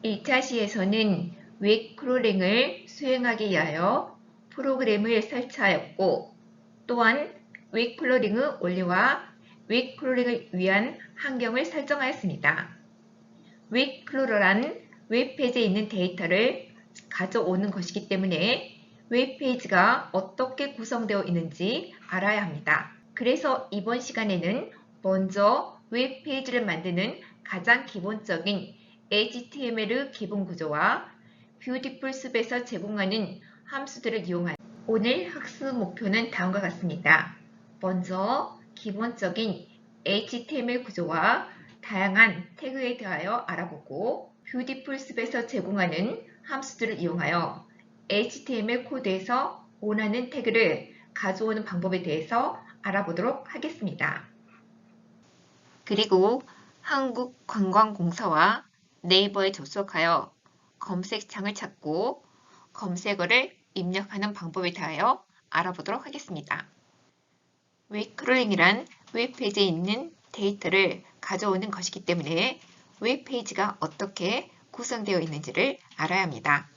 1차 시에서는 웹 크롤링을 수행하기 위하여 프로그램을 설치하였고, 또한 웹 크롤링의 원리와 웹 크롤링을 위한 환경을 설정하였습니다. 웹 크롤러란 웹페이지에 있는 데이터를 가져오는 것이기 때문에 웹페이지가 어떻게 구성되어 있는지 알아야 합니다. 그래서 이번 시간에는 먼저 웹페이지를 만드는 가장 기본적인 HTML의 기본 구조와 뷰티풀 숲에서 제공하는 함수들을 이용하여 오늘 학습 목표는 다음과 같습니다. 먼저 기본적인 HTML 구조와 다양한 태그에 대하여 알아보고 뷰티풀 숲에서 제공하는 함수들을 이용하여 HTML 코드에서 원하는 태그를 가져오는 방법에 대해서 알아보도록 하겠습니다. 그리고 한국관광공사와 네이버에 접속하여 검색창을 찾고 검색어를 입력하는 방법에 대하여 알아보도록 하겠습니다. 웹크롤링이란 웹페이지에 있는 데이터를 가져오는 것이기 때문에 웹페이지가 어떻게 구성되어 있는지를 알아야 합니다.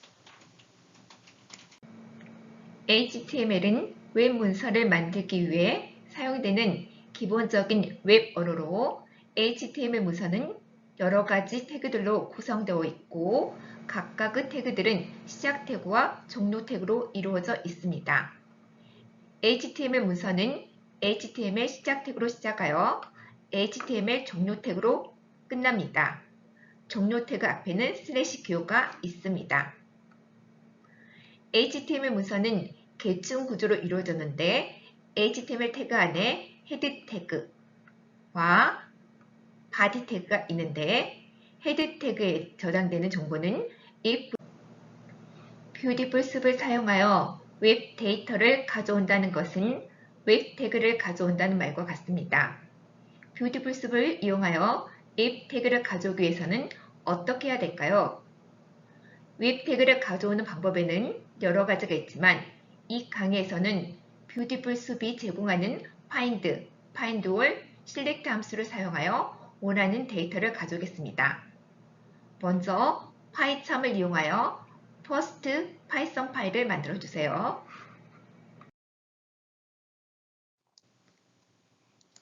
HTML은 웹 문서를 만들기 위해 사용되는 기본적인 웹 언어로 HTML 문서는 여러 가지 태그들로 구성되어 있고 각각의 태그들은 시작 태그와 종료 태그로 이루어져 있습니다. HTML 문서는 HTML 시작 태그로 시작하여 HTML 종료 태그로 끝납니다. 종료 태그 앞에는 슬래시 기호가 있습니다. HTML 문서는 계층 구조로 이루어졌는데 HTML 태그 안에 헤드 태그와 바디 태그가 있는데 헤드 태그에 저장되는 정보는 if 뷰티풀 숲을 사용하여 웹 데이터를 가져온다는 것은 웹 태그를 가져온다는 말과 같습니다. 뷰티풀 숲을 이용하여 if 태그를 가져오기 위해서는 어떻게 해야 될까요? 웹 태그를 가져오는 방법에는 여러 가지가 있지만 이 강의에서는 뷰티풀 숲이 제공하는 find all, select 함수를 사용하여 원하는 데이터를 가져오겠습니다. 먼저 파이참을 이용하여 first python 파일을 만들어 주세요.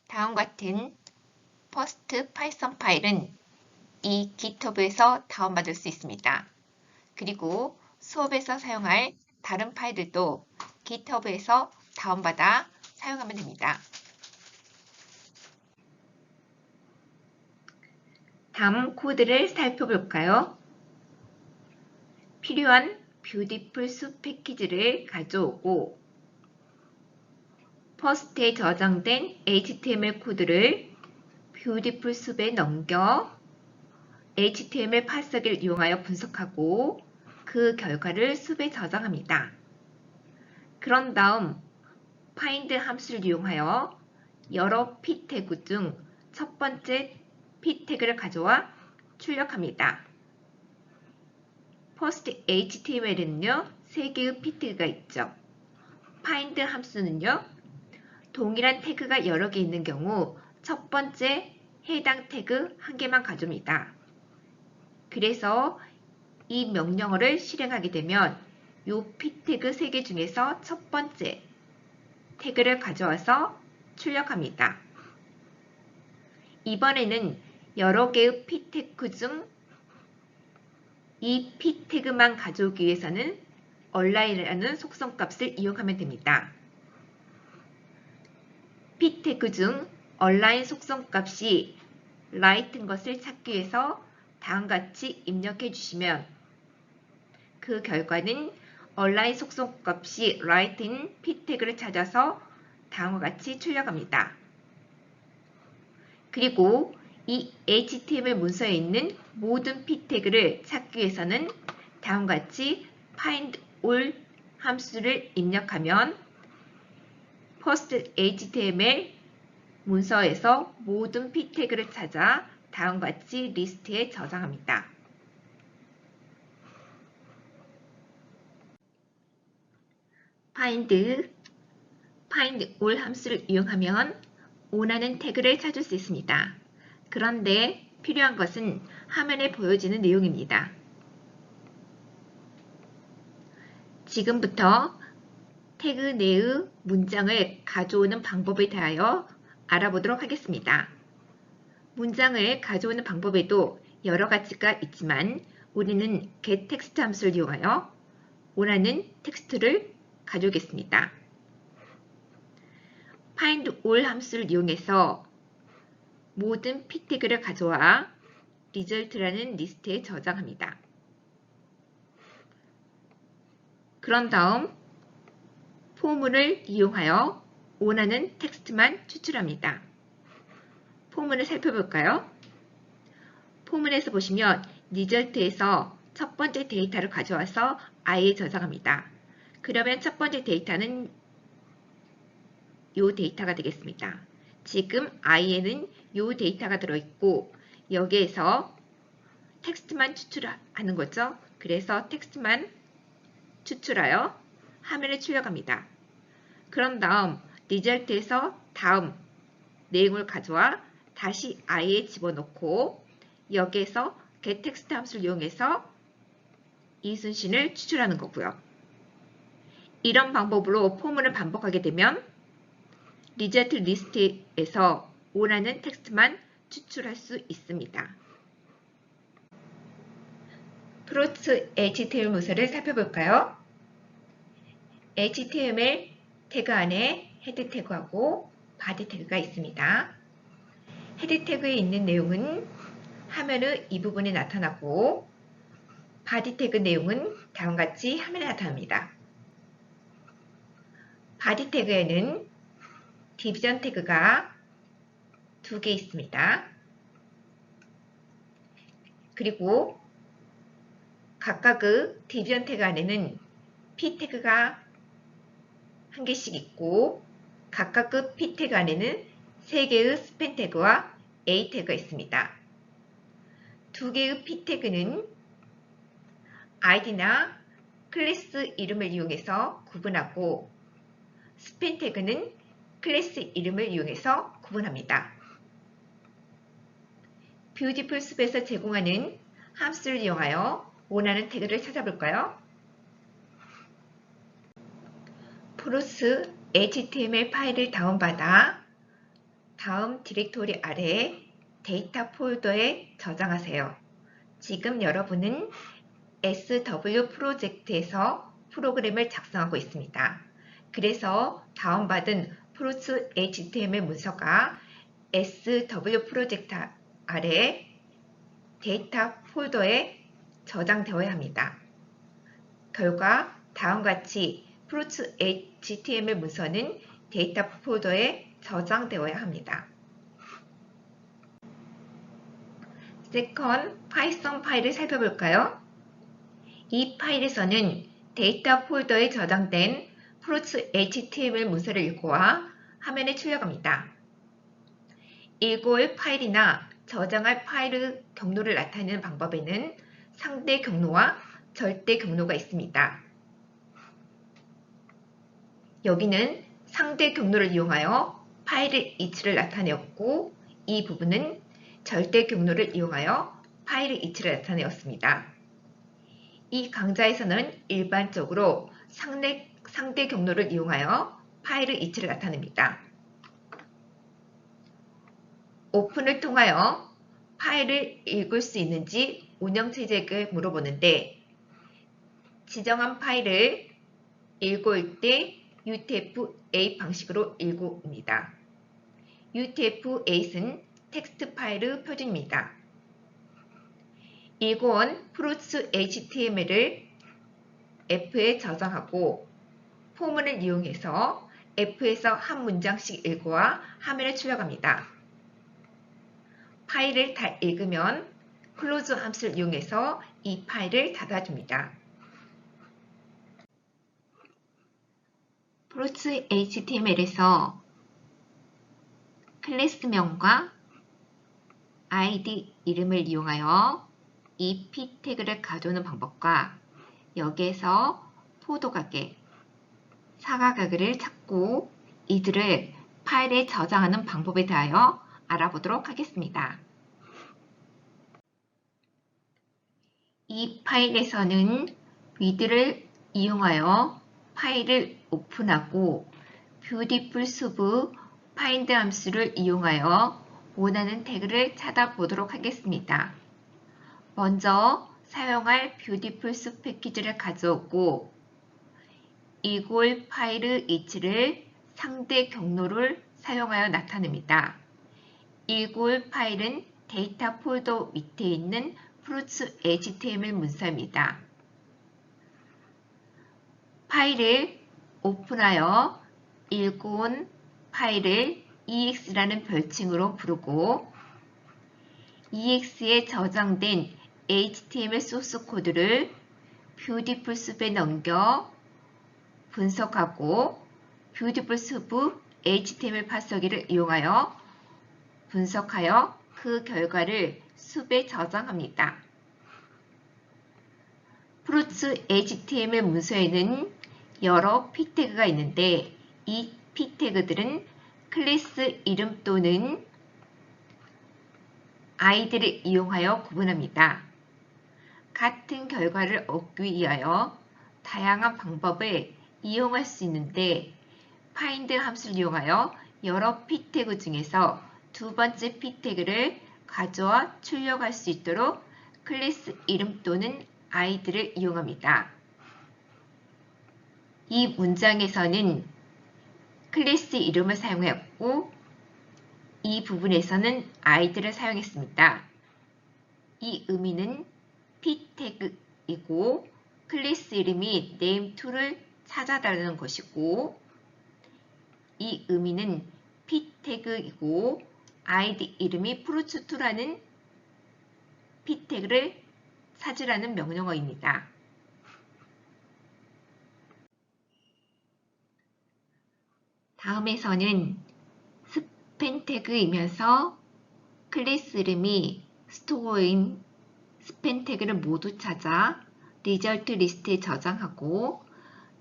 다음과 같은 first python 파일은 이 GitHub에서 다운받을 수 있습니다. 그리고 수업에서 사용할 다른 파일들도 GitHub에서 다운받아 사용하면 됩니다. 다음 코드를 살펴볼까요? 필요한 뷰티풀 숲 패키지를 가져오고 퍼스트에 저장된 HTML 코드를 뷰티풀 숲에 넘겨 HTML 파서기를 이용하여 분석하고 그 결과를 숲에 저장합니다. 그런 다음 find 함수를 이용하여 여러 p 태그 중 첫 번째 p 태그를 가져와 출력합니다. post html에는요 3개의 p 태그가 있죠. find 함수는요 동일한 태그가 여러 개 있는 경우 첫 번째 해당 태그 한 개만 가져옵니다. 그래서 이 명령어를 실행하게 되면 이 p 태그 3개 중에서 첫 번째 태그를 가져와서 출력합니다. 이번에는 여러 개의 p 태그 중 이 p 태그만 가져오기 위해서는 align이라는 속성값을 이용하면 됩니다. p 태그 중 align 속성값이 right인 것을 찾기 위해서 다음과 같이 입력해 주시면 그 결과는 align 속성값이 right인 p 태그를 찾아서 다음과 같이 출력합니다. 그리고 이 HTML 문서에 있는 모든 p 태그를 찾기 위해서는 다음과 같이 find all 함수를 입력하면 post HTML 문서에서 모든 p 태그를 찾아 다음과 같이 리스트에 저장합니다. find all 함수를 이용하면 원하는 태그를 찾을 수 있습니다. 그런데 필요한 것은 화면에 보여지는 내용입니다. 지금부터 태그 내의 문장을 가져오는 방법에 대하여 알아보도록 하겠습니다. 문장을 가져오는 방법에도 여러 가지가 있지만 우리는 getText 함수를 이용하여 원하는 텍스트를 가져오겠습니다. findAll 함수를 이용해서 모든 p태그를 가져와 result라는 리스트에 저장합니다. 그런 다음 포문을 이용하여 원하는 텍스트만 추출합니다. 포문을 살펴볼까요? 포문에서 보시면 result에서 첫 번째 데이터를 가져와서 i에 저장합니다. 그러면 첫 번째 데이터는 이 데이터가 되겠습니다. 지금 i에는 이 데이터가 들어있고 여기에서 텍스트만 추출하는 거죠. 그래서 텍스트만 추출하여 화면에 출력합니다. 그런 다음 result에서 다음 내용을 가져와 다시 i에 집어넣고 여기에서 getText 함수를 이용해서 이순신을 추출하는 거고요. 이런 방법으로 포문을 반복하게 되면 result 리스트에서 원하는 텍스트만 추출할 수 있습니다. 프로츠 HTML 문서를 살펴볼까요? HTML 태그 안에 헤드 태그하고 바디 태그가 있습니다. 헤드 태그에 있는 내용은 화면의 이 부분에 나타나고 바디 태그 내용은 다음과 같이 화면에 나타납니다. 바디 태그에는 디비전 태그가 2개 있습니다. 그리고 각각의 디비전 태그 안에는 p 태그가 1개씩 있고 각각의 p 태그 안에는 3개의 스팬 태그와 a 태그가 있습니다. 2개의 p 태그는 id나 클래스 이름을 이용해서 구분하고 스팬 태그는 클래스 이름을 이용해서 구분합니다. 뷰티풀 숲에서 제공하는 함수를 이용하여 원하는 태그를 찾아볼까요? 프로스 HTML 파일을 다운받아 다음 디렉토리 아래 데이터 폴더에 저장하세요. 지금 여러분은 SW 프로젝트에서 프로그램을 작성하고 있습니다. 그래서 다운받은 프로스 HTML 문서가 SW 프로젝트 아래 데이터 폴더에 저장되어야 합니다. 결과 다음과 같이 프로츠 HTML 문서는 데이터 폴더에 저장되어야 합니다. 세컨 파이썬 파일을 살펴볼까요? 이 파일에서는 데이터 폴더에 저장된 프로츠 HTML 문서를 읽고와 화면에 출력합니다. 읽어올 파일이나 저장할 파일의 경로를 나타내는 방법에는 상대 경로와 절대 경로가 있습니다. 여기는 상대 경로를 이용하여 파일의 위치를 나타내었고 이 부분은 절대 경로를 이용하여 파일의 위치를 나타내었습니다. 이 강좌에서는 일반적으로 상대 경로를 이용하여 파일의 위치를 나타냅니다. 오픈을 통하여 파일을 읽을 수 있는지 운영체제에게 물어보는데 지정한 파일을 읽어올 때 UTF-8 방식으로 읽어옵니다. UTF-8은 텍스트 파일의 표준입니다. 읽어온 프로츠 HTML을 F에 저장하고 포문을 이용해서 F에서 한 문장씩 읽어와 화면에 출력합니다. 파일을 다 읽으면 클로즈 함수를 이용해서 이 파일을 닫아줍니다. 프로츠 HTML에서 클래스명과 id 이름을 이용하여 이 p 태그를 가져오는 방법과 여기에서 포도가게, 사과가게를 찾고 이들을 파일에 저장하는 방법에 대하여 알아보도록 하겠습니다. 이 파일에서는 wid를 이용하여 파일을 오픈하고 beautiful soup find 함수를 이용하여 원하는 태그를 찾아보도록 하겠습니다. 먼저 사용할 beautiful soup 패키지를 가져오고 이골 파일 위치를 상대 경로를 사용하여 나타냅니다. 이골 파일은 데이터 폴더 밑에 있는 fruits HTML 문서입니다. 파일을 오픈하여 읽어온 파일을 EX라는 별칭으로 부르고 EX에 저장된 HTML 소스 코드를 beautiful soup에 넘겨 분석하고 beautiful soup HTML 파서기를 이용하여 분석하여 그 결과를 soup에 저장합니다. fruits HTML 문서에는 여러 p 태그가 있는데 이 p 태그들은 클래스 이름 또는 아이디를 이용하여 구분합니다. 같은 결과를 얻기 위하여 다양한 방법을 이용할 수 있는데 find 함수를 이용하여 여러 p 태그 중에서 두 번째 p 태그를 가져와 출력할 수 있도록 클래스 이름 또는 아이디를 이용합니다. 이 문장에서는 클래스 이름을 사용했고 이 부분에서는 아이디를 사용했습니다. 이 의미는 p 태그이고 클래스 이름이 name2를 찾아달라는 것이고 이 의미는 p 태그이고 아이디 이름이 fruits2라는 p 태그를 찾으라는 명령어입니다. 다음에서는 스팬 태그이면서 클래스 이름이 스토어인 스팬 태그를 모두 찾아 리절트 리스트에 저장하고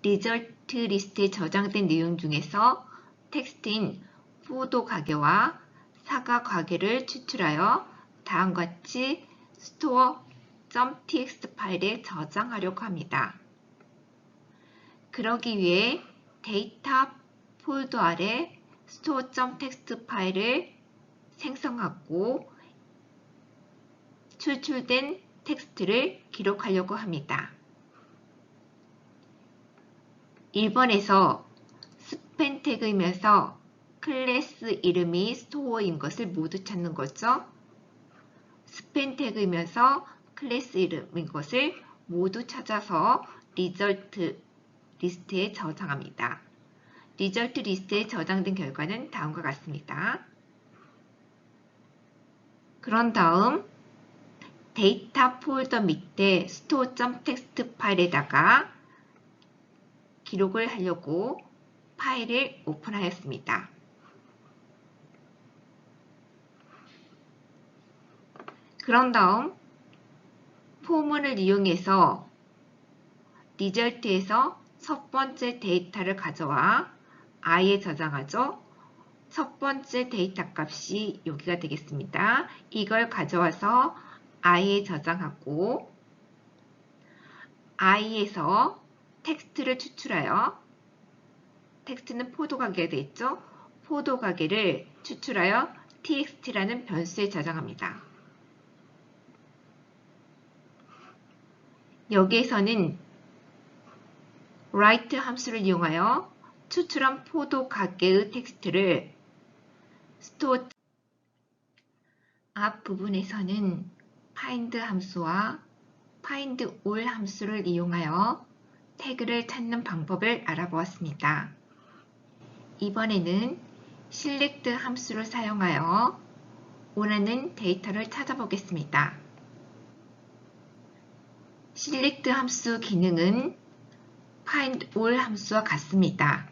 리절트 리스트에 저장된 내용 중에서 텍스트인 포도 가게와 사과 가게를 추출하여 다음과 같이 store.txt 파일에 저장하려고 합니다. 그러기 위해 데이터 폴더 아래 store.txt 파일을 생성하고 추출된 텍스트를 기록하려고 합니다. 1번에서 스팬 태그이면서 클래스 이름이 store인 것을 모두 찾는 거죠. 스팬 태그이면서 클래스 이름인 것을 모두 찾아서 리절트 리스트에 저장합니다. 리절트 리스트에 저장된 결과는 다음과 같습니다. 그런 다음 데이터 폴더 밑에 store.txt 파일에다가 기록을 하려고 파일을 오픈하였습니다. 그런 다음 포문을 이용해서 리절트에서 첫 번째 데이터를 가져와 i에 저장하죠. 첫 번째 데이터 값이 여기가 되겠습니다. 이걸 가져와서 i에 저장하고 i에서 텍스트를 추출하여 텍스트는 포도 가게가 되겠죠. 포도 가게를 추출하여 txt라는 변수에 저장합니다. 여기에서는 write 함수를 이용하여 추출한 포도 가게의 텍스트를 store 앞 부분에서는 find 함수와 find all 함수를 이용하여 태그를 찾는 방법을 알아보았습니다. 이번에는 select 함수를 사용하여 원하는 데이터를 찾아보겠습니다. select 함수 기능은 find all 함수와 같습니다.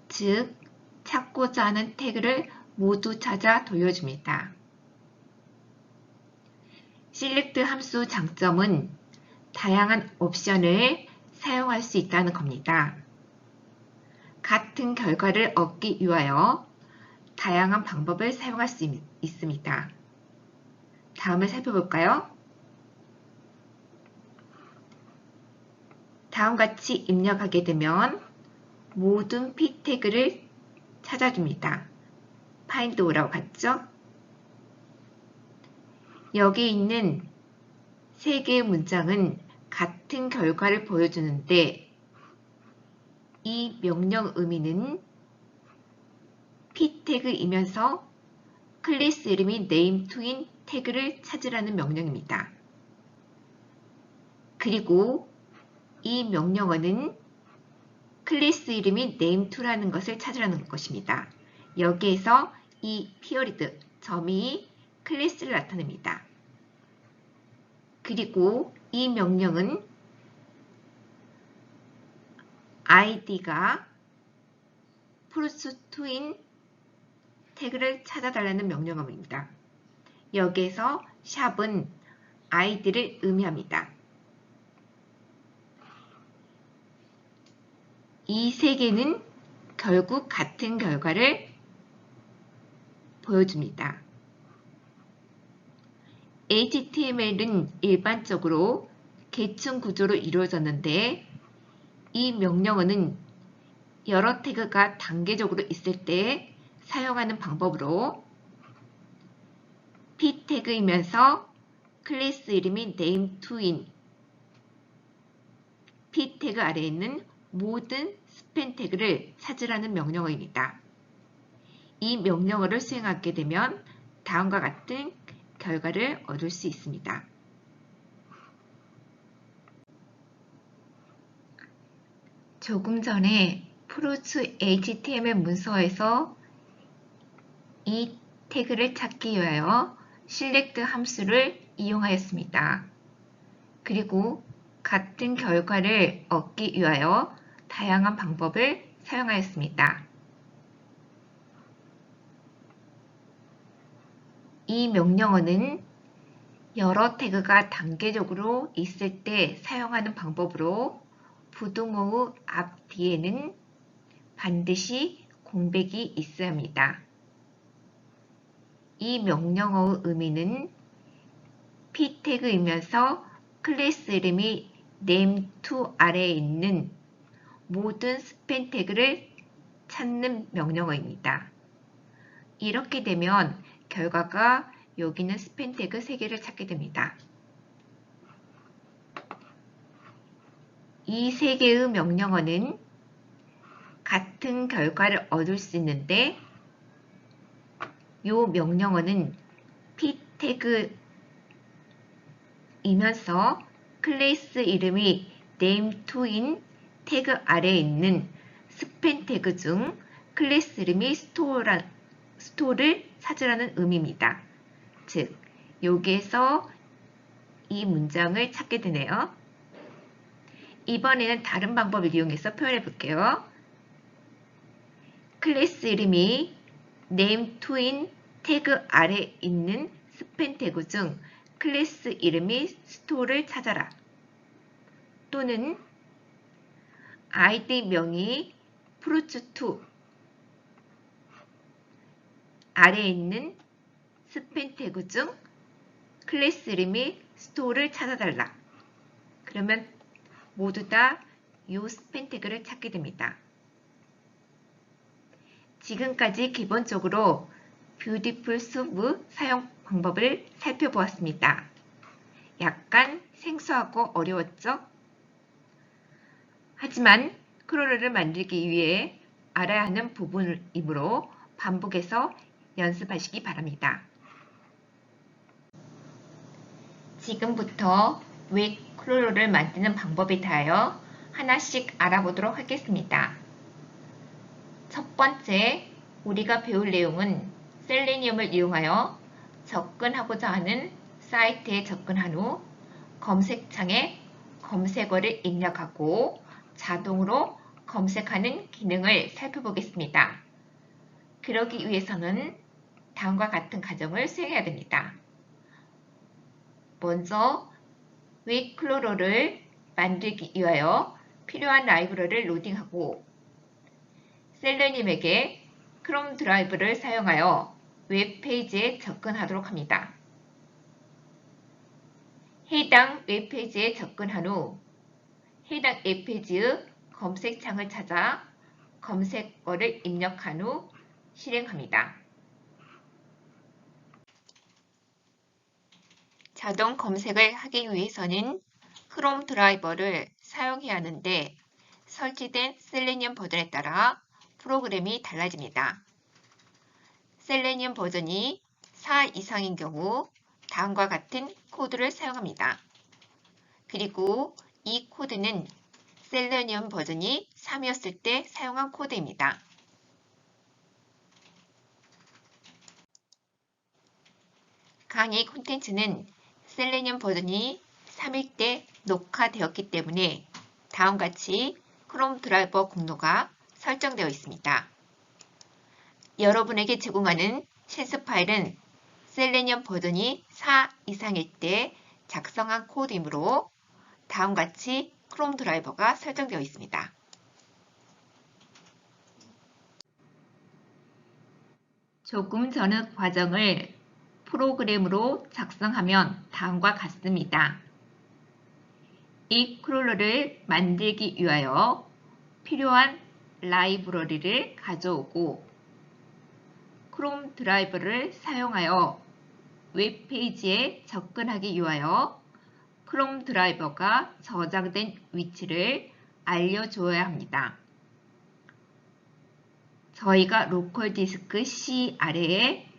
즉, 찾고자 하는 태그를 모두 찾아 돌려줍니다. select 함수 장점은 다양한 옵션을 사용할 수 있다는 겁니다. 같은 결과를 얻기 위하여 다양한 방법을 사용할 수 있습니다. 다음을 살펴볼까요? 다음과 같이 입력하게 되면 모든 p 태그를 찾아줍니다. find all라고 갔죠? 여기 있는 세 개의 문장은 같은 결과를 보여주는데 이 명령 의미는 p 태그이면서 클래스 이름이 name to인 태그를 찾으라는 명령입니다. 그리고 이 명령어는 클래스 이름이 name2라는 것을 찾으라는 것입니다. 여기에서 이 period, 점이 클래스를 나타냅니다. 그리고 이 명령은 id가 fruit2인 태그를 찾아달라는 명령어입니다. 여기에서 샵은 id를 의미합니다. 이 세 개는 결국 같은 결과를 보여줍니다. HTML은 일반적으로 계층 구조로 이루어졌는데 이 명령어는 여러 태그가 단계적으로 있을 때 사용하는 방법으로 p 태그이면서 클래스 이름이 name2인 p 태그 아래에 있는 모든 스팬 태그를 찾으라는 명령어입니다. 이 명령어를 수행하게 되면 다음과 같은 결과를 얻을 수 있습니다. 조금 전에 fruit HTML 문서에서 이 태그를 찾기 위하여 select 함수를 이용하였습니다. 그리고 같은 결과를 얻기 위하여 다양한 방법을 사용하였습니다. 이 명령어는 여러 태그가 단계적으로 있을 때 사용하는 방법으로 부등호의 앞 뒤에는 반드시 공백이 있어야 합니다. 이 명령어의 의미는 p 태그이면서 클래스 이름이 name2 아래에 있는 모든 스팬 태그를 찾는 명령어입니다. 이렇게 되면 결과가 여기 있는 스팬 태그 3개를 찾게 됩니다. 이 3개의 명령어는 같은 결과를 얻을 수 있는데 이 명령어는 p 태그이면서 클래스 이름이 name2인 태그 아래에 있는 스팬 태그 중 클래스 이름이 스토어를 찾으라는 의미입니다. 즉, 여기에서 이 문장을 찾게 되네요. 이번에는 다른 방법을 이용해서 표현해 볼게요. 클래스 이름이 name2인 태그 아래에 있는 스팬 태그 중 클래스 이름이 스토어를 찾아라. 또는 id 명이 fruit2 아래에 있는 스팬 태그 중 클래스 이름이 스토어를 찾아달라. 그러면 모두 다 이 스팬 태그를 찾게 됩니다. 지금까지 기본적으로 Beautiful Soup 사용 방법을 살펴보았습니다. 약간 생소하고 어려웠죠? 하지만 크롤러를 만들기 위해 알아야 하는 부분이므로 반복해서 연습하시기 바랍니다. 지금부터 웹 크롤러를 만드는 방법에 대하여 하나씩 알아보도록 하겠습니다. 첫 번째, 우리가 배울 내용은 셀레니움을 이용하여 접근하고자 하는 사이트에 접근한 후 검색창에 검색어를 입력하고 자동으로 검색하는 기능을 살펴보겠습니다. 그러기 위해서는 다음과 같은 과정을 수행해야 됩니다. 먼저 웹 크롤러를 만들기 위하여 필요한 라이브러리를 로딩하고 셀레니움에게 크롬 드라이브를 사용하여 웹페이지에 접근하도록 합니다. 해당 웹페이지에 접근한 후 해당 웹페이지의 검색창을 찾아 검색어를 입력한 후 실행합니다. 자동 검색을 하기 위해서는 크롬 드라이버를 사용해야 하는데 설치된 셀레니엄 버전에 따라 프로그램이 달라집니다. 셀레니엄 버전이 4 이상인 경우 다음과 같은 코드를 사용합니다. 그리고 이 코드는 셀레니엄 버전이 3이었을 때 사용한 코드입니다. 강의 콘텐츠는 셀레니엄 버전이 3일 때 녹화되었기 때문에 다음같이 크롬 드라이버 공로가 설정되어 있습니다. 여러분에게 제공하는 실습 파일은 셀레니엄 버전이 4 이상일 때 작성한 코드이므로 다음같이 크롬 드라이버가 설정되어 있습니다. 조금 전의 과정을 프로그램으로 작성하면 다음과 같습니다. 이 크롤러를 만들기 위하여 필요한 라이브러리를 가져오고 크롬 드라이버를 사용하여 웹페이지에 접근하기 위하여 크롬 드라이버가 저장된 위치를 알려줘야 합니다. 저희가 로컬 디스크 C 아래에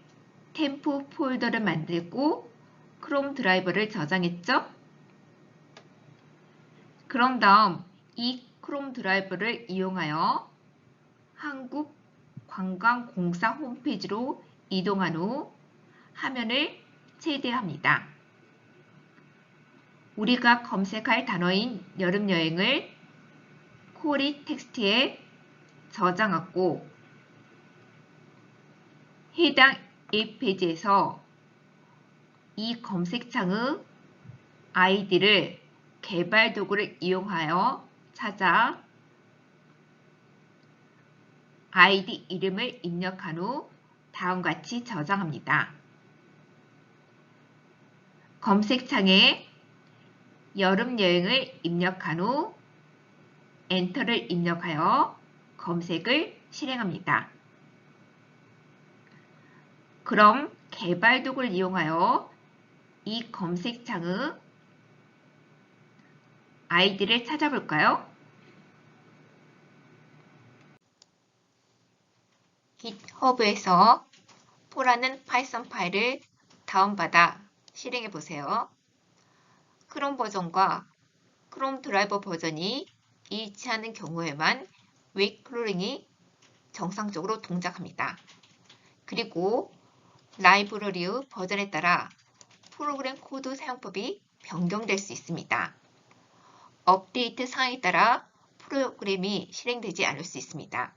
템프 폴더를 만들고 크롬 드라이버를 저장했죠? 그런 다음 이 크롬 드라이버를 이용하여 한국관광공사 홈페이지로 이동한 후 화면을 최대합니다. 우리가 검색할 단어인 여름여행을 쿼리 텍스트에 저장하고 해당 웹페이지에서 이 검색창의 아이디를 개발 도구를 이용하여 찾아 아이디 이름을 입력한 후 다음같이 저장합니다. 검색창에 여름여행을 입력한 후 엔터를 입력하여 검색을 실행합니다. 그럼 개발 도구를 이용하여 이 검색창의 아이디를 찾아볼까요? GitHub에서 포라는 파이썬 파일을 다운받아 실행해 보세요. 크롬 버전과 크롬 드라이버 버전이 일치하는 경우에만 웹 크롤링이 정상적으로 동작합니다. 그리고 라이브러리의 버전에 따라 프로그램 코드 사용법이 변경될 수 있습니다. 업데이트 사항에 따라 프로그램이 실행되지 않을 수 있습니다.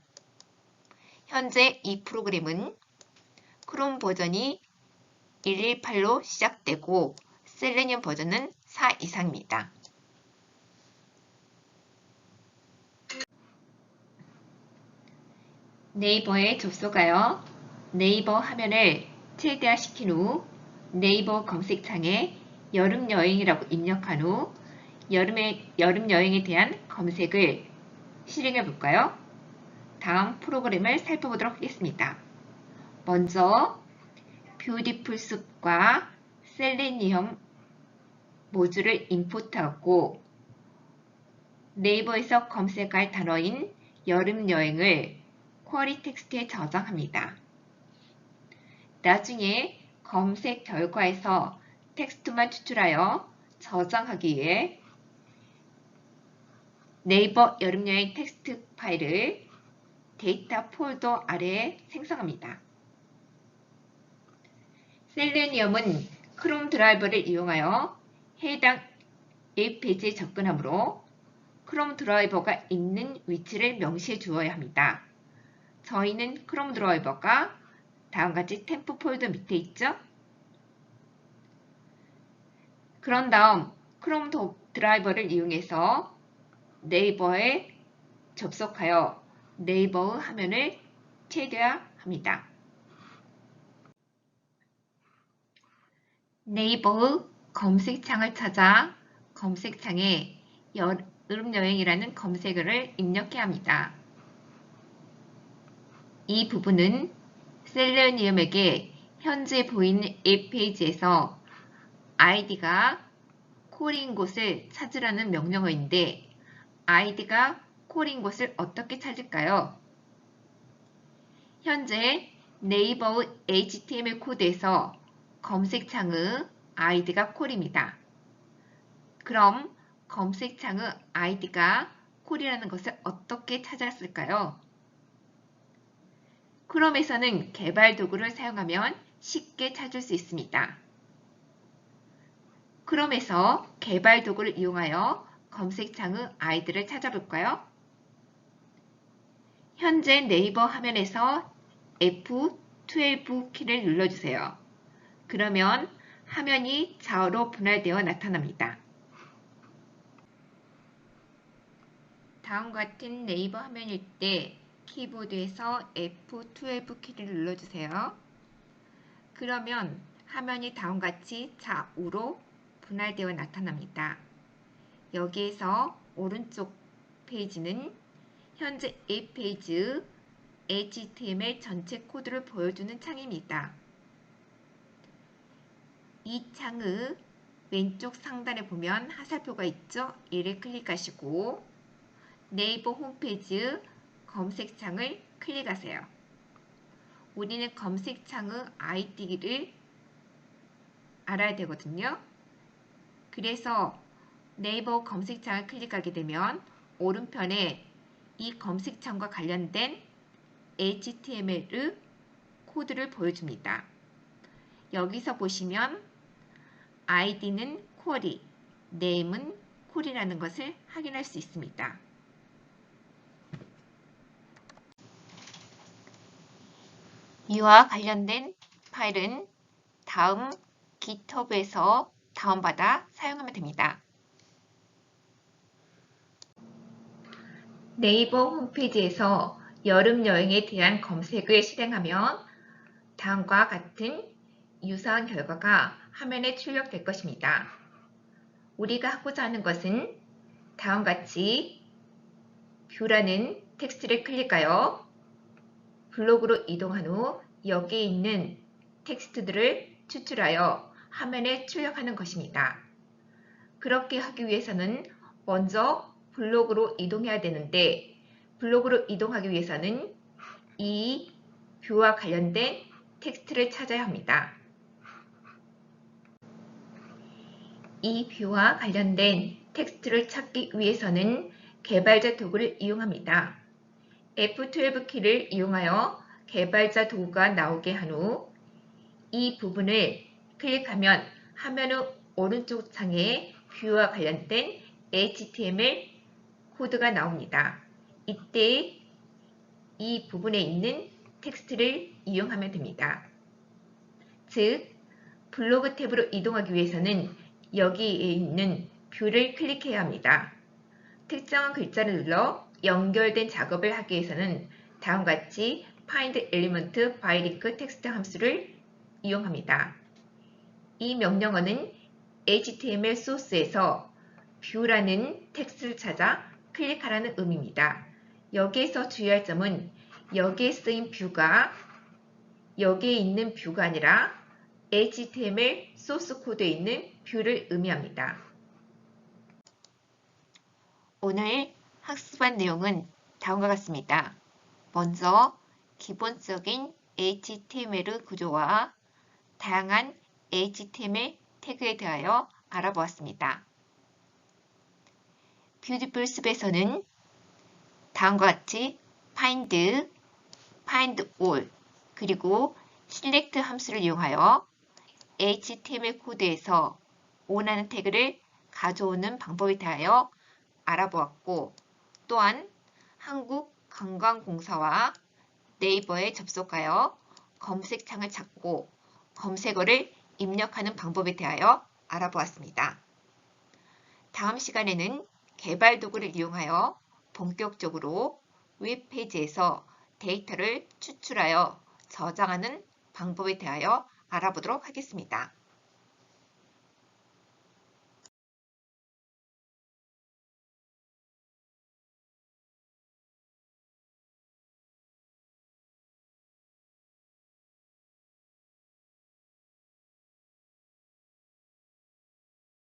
현재 이 프로그램은 크롬 버전이 118로 시작되고 셀레니엄 버전은 4 이상입니다. 네이버에 접속하여 네이버 화면을 최대화시킨 후 네이버 검색창에 여름여행이라고 입력한 후 여름여행에 대한 검색을 실행해 볼까요? 다음 프로그램을 살펴보도록 하겠습니다. 먼저 뷰티풀 숲과 셀레니엄 모듈을 임포트하고 네이버에서 검색할 단어인 여름여행을 쿼리 텍스트에 저장합니다. 나중에 검색 결과에서 텍스트만 추출하여 저장하기 위해 네이버 여름여행 텍스트 파일을 데이터 폴더 아래에 생성합니다. 셀레니엄은 크롬 드라이버를 이용하여 해당 웹페이지에 접근하므로 크롬 드라이버가 있는 위치를 명시해 주어야 합니다. 저희는 크롬 드라이버가 다음같이 템프 폴더 밑에 있죠? 그런 다음 크롬 드라이버를 이용해서 네이버에 접속하여 네이버 화면을 최대화합니다. 네이버의 검색창을 찾아 검색창에 여름여행이라는 검색어를 입력해야 합니다. 이 부분은 셀레니엄에게 현재 보이는 앱 페이지에서 아이디가 콜인 곳을 찾으라는 명령어인데 아이디가 콜인 곳을 어떻게 찾을까요? 현재 네이버의 HTML 코드에서 검색창의 아이디가 콜입니다. 그럼 검색창의 아이디가 콜이라는 것을 어떻게 찾았을까요? 크롬에서는 개발 도구를 사용하면 쉽게 찾을 수 있습니다. 크롬에서 개발 도구를 이용하여 검색창의 아이디를 찾아볼까요? 현재 네이버 화면에서 F12 키를 눌러주세요. 그러면 화면이 좌우로 분할되어 나타납니다. 다음과 같은 네이버 화면일 때 키보드에서 F12 키를 눌러주세요. 그러면 화면이 다음과 같이 좌우로 분할되어 나타납니다. 여기에서 오른쪽 페이지는 현재 앱 페이지 HTML 전체 코드를 보여주는 창입니다. 이 창의 왼쪽 상단에 보면 화살표가 있죠? 이를 클릭하시고 네이버 홈페이지 검색창을 클릭하세요. 우리는 검색창의 아이디를 알아야 되거든요. 그래서 네이버 검색창을 클릭하게 되면 오른편에 이 검색창과 관련된 HTML 코드를 보여줍니다. 여기서 보시면 아이디는 콜이, 네임은 콜이라는 것을 확인할 수 있습니다. 이와 관련된 파일은 다음 GitHub에서 다운받아 사용하면 됩니다. 네이버 홈페이지에서 여름 여행에 대한 검색을 실행하면 다음과 같은 유사한 결과가 화면에 출력될 것입니다. 우리가 하고자 하는 것은 다음과 같이 뷰라는 텍스트를 클릭하여 블록으로 이동한 후 여기에 있는 텍스트들을 추출하여 화면에 출력하는 것입니다. 그렇게 하기 위해서는 먼저 블록으로 이동해야 되는데 블록으로 이동하기 위해서는 이 뷰와 관련된 텍스트를 찾아야 합니다. 이 뷰와 관련된 텍스트를 찾기 위해서는 개발자 도구를 이용합니다. F12 키를 이용하여 개발자 도구가 나오게 한 후 이 부분을 클릭하면 화면의 오른쪽 창에 뷰와 관련된 HTML 코드가 나옵니다. 이때 이 부분에 있는 텍스트를 이용하면 됩니다. 즉, 블로그 탭으로 이동하기 위해서는 여기에 있는 뷰를 클릭해야 합니다. 특정한 글자를 눌러 연결된 작업을 하기 위해서는 다음과 같이 find element by link text 함수를 이용합니다. 이 명령어는 HTML 소스에서 뷰라는 텍스트를 찾아 클릭하라는 의미입니다. 여기에서 주의할 점은 여기에 쓰인 뷰가 여기에 있는 뷰가 아니라 HTML 소스 코드에 있는 뷰를 의미합니다. 오늘 학습한 내용은 다음과 같습니다. 먼저 기본적인 HTML 구조와 다양한 HTML 태그에 대하여 알아보았습니다. 뷰티풀 숲에서는 다음과 같이 find all, 그리고 select 함수를 이용하여 HTML 코드에서 원하는 태그를 가져오는 방법에 대하여 알아보았고, 또한 한국관광공사와 네이버에 접속하여 검색창을 찾고 검색어를 입력하는 방법에 대하여 알아보았습니다. 다음 시간에는 개발 도구를 이용하여 본격적으로 웹페이지에서 데이터를 추출하여 저장하는 방법에 대하여 알아보도록 하겠습니다.